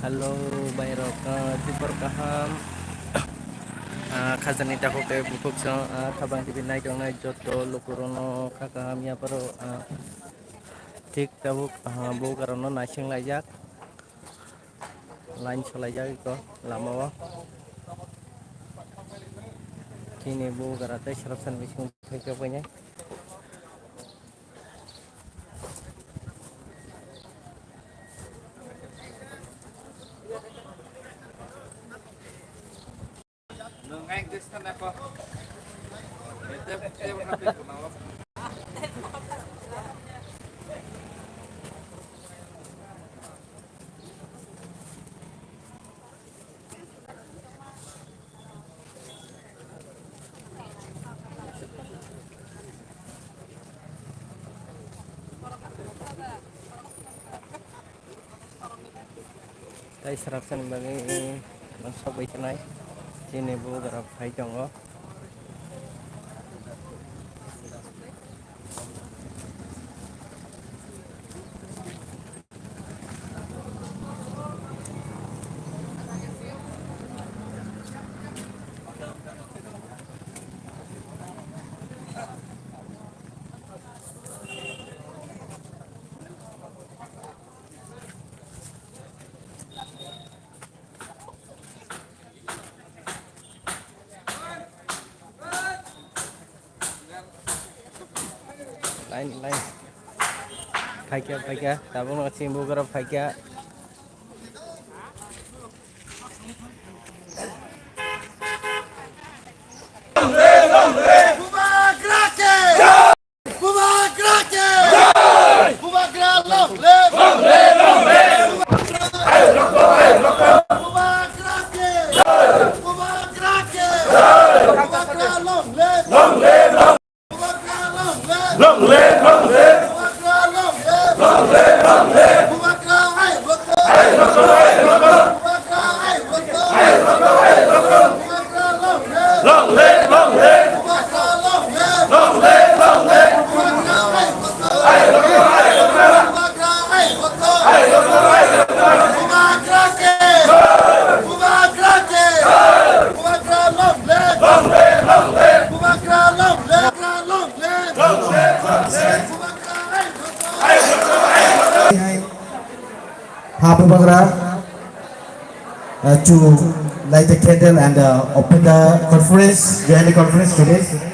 Halo Bayrok Tibor Kaham Khazani Tahu ke Bukuk Sang Thabang Dibinai Dongai Joto Lukurono Kakaham ya Paro Tik Tabuk Bu Karono Nasing Lajak Lain Solajak Iko Lamawa Kini Bu Karate Serapsan Bisung Kekapanya Nungay gusto na po. Ito rapid ko na. Tai Serapsan bagi Sobai Senai Kini Bu Garap Hai Jonggo Lain Paikia Tabung Ngasih Bu Garap Paikia Happy Bagra to light the candle and open the conference, the conference today.